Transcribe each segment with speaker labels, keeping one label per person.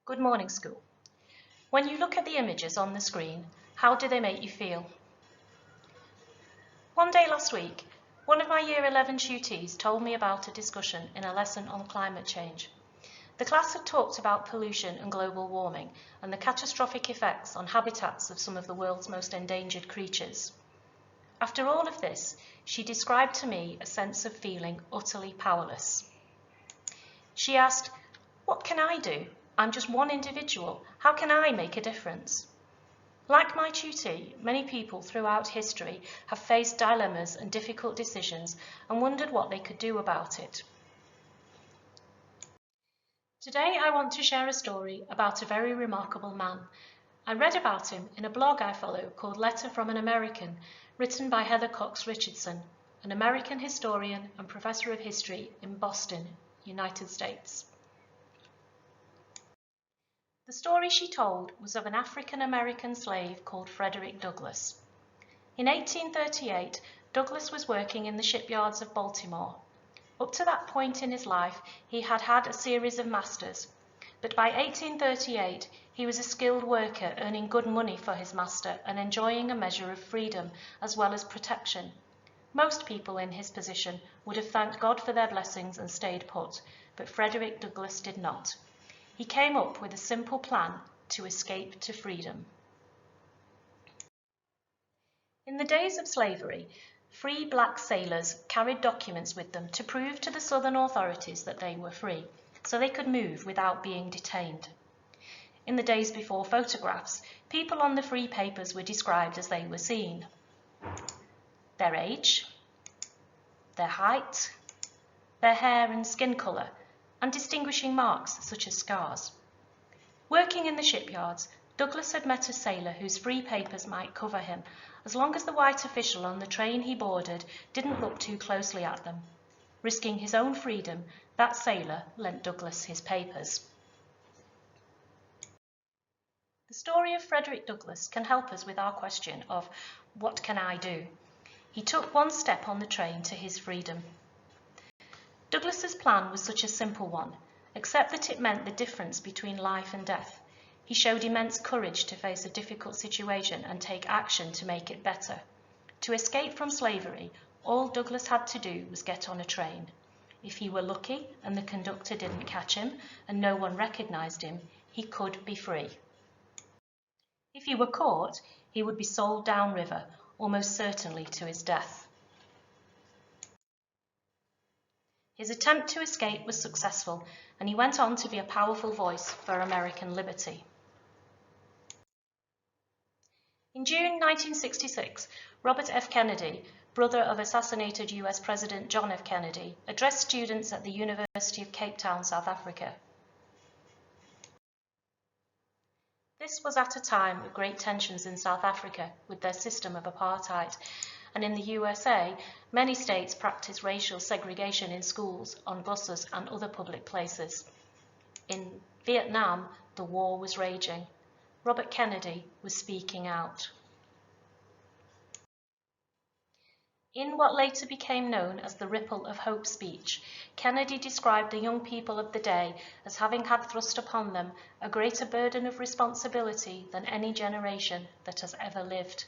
Speaker 1: Good morning, school. When you look at the images on the screen, how do they make you feel? One day last week, one of my Year 11 tutees told me about a discussion in a lesson on climate change. The class had talked about pollution and global warming and the catastrophic effects on habitats of some of the world's most endangered creatures. After all of this, she described to me a sense of feeling utterly powerless. She asked, "What can I do? I'm just one individual. How can I make a difference?" Like my tutee, many people throughout history have faced dilemmas and difficult decisions and wondered what they could do about it. Today I want to share a story about a very remarkable man. I read about him in a blog I follow called Letter from an American, written by Heather Cox Richardson, an American historian and professor of history in Boston, United States. The story she told was of an African-American slave called Frederick Douglass. In 1838, Douglass was working in the shipyards of Baltimore. Up to that point in his life, he had had a series of masters, but by 1838, he was a skilled worker earning good money for his master and enjoying a measure of freedom as well as protection. Most people in his position would have thanked God for their blessings and stayed put, but Frederick Douglass did not. He came up with a simple plan to escape to freedom. In the days of slavery, free black sailors carried documents with them to prove to the Southern authorities that they were free, so they could move without being detained. In the days before photographs, people on the free papers were described as they were seen: their age, their height, their hair and skin colour, and distinguishing marks such as scars. Working in the shipyards, Douglass had met a sailor whose free papers might cover him, as long as the white official on the train he boarded didn't look too closely at them. Risking his own freedom, that sailor lent Douglass his papers. The story of Frederick Douglass can help us with our question of, what can I do? He took one step on the train to his freedom. Douglass's plan was such a simple one, except that it meant the difference between life and death. He showed immense courage to face a difficult situation and take action to make it better. To escape from slavery, all Douglass had to do was get on a train. If he were lucky and the conductor didn't catch him and no one recognized him, he could be free. If he were caught, he would be sold downriver, almost certainly to his death. His attempt to escape was successful, and he went on to be a powerful voice for American liberty. In June 1966, Robert F. Kennedy, brother of assassinated US President John F. Kennedy, addressed students at the University of Cape Town, South Africa. This was at a time of great tensions in South Africa with their system of apartheid, and in the USA, many states practice racial segregation in schools, on buses and other public places. In Vietnam, the war was raging. Robert Kennedy was speaking out. In what later became known as the Ripple of Hope speech, Kennedy described the young people of the day as having had thrust upon them a greater burden of responsibility than any generation that has ever lived.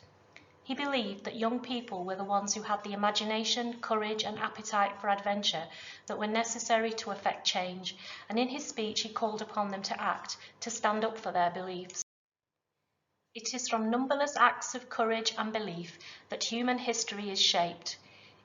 Speaker 1: He believed that young people were the ones who had the imagination, courage, and appetite for adventure that were necessary to effect change, and in his speech he called upon them to act, to stand up for their beliefs. It is from numberless acts of courage and belief that human history is shaped.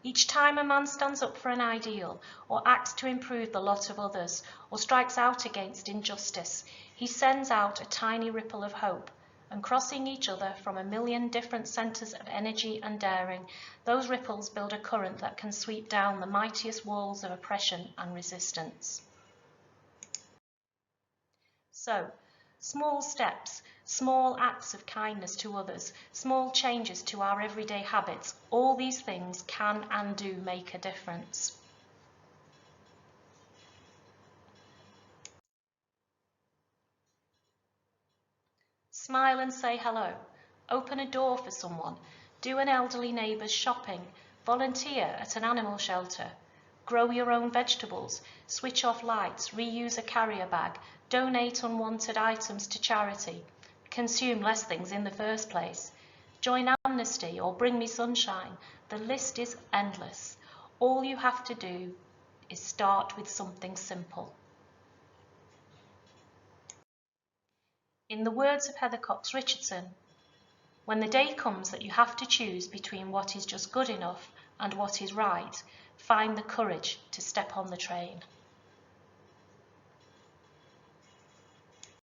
Speaker 1: Each time a man stands up for an ideal, or acts to improve the lot of others, or strikes out against injustice, he sends out a tiny ripple of hope, and crossing each other from a million different centres of energy and daring, those ripples build a current that can sweep down the mightiest walls of oppression and resistance. So, small steps, small acts of kindness to others, small changes to our everyday habits, all these things can and do make a difference. Smile and say hello. Open a door for someone. Do an elderly neighbour's shopping. Volunteer at an animal shelter. grow your own vegetables, switch off lights, reuse a carrier bag, donate unwanted items to charity, consume less things in the first place, join Amnesty or Bring Me Sunshine. The list is endless. All you have to do is start with something simple. In the words of Heather Cox Richardson, when the day comes that you have to choose between what is just good enough and what is right, find the courage to step on the train.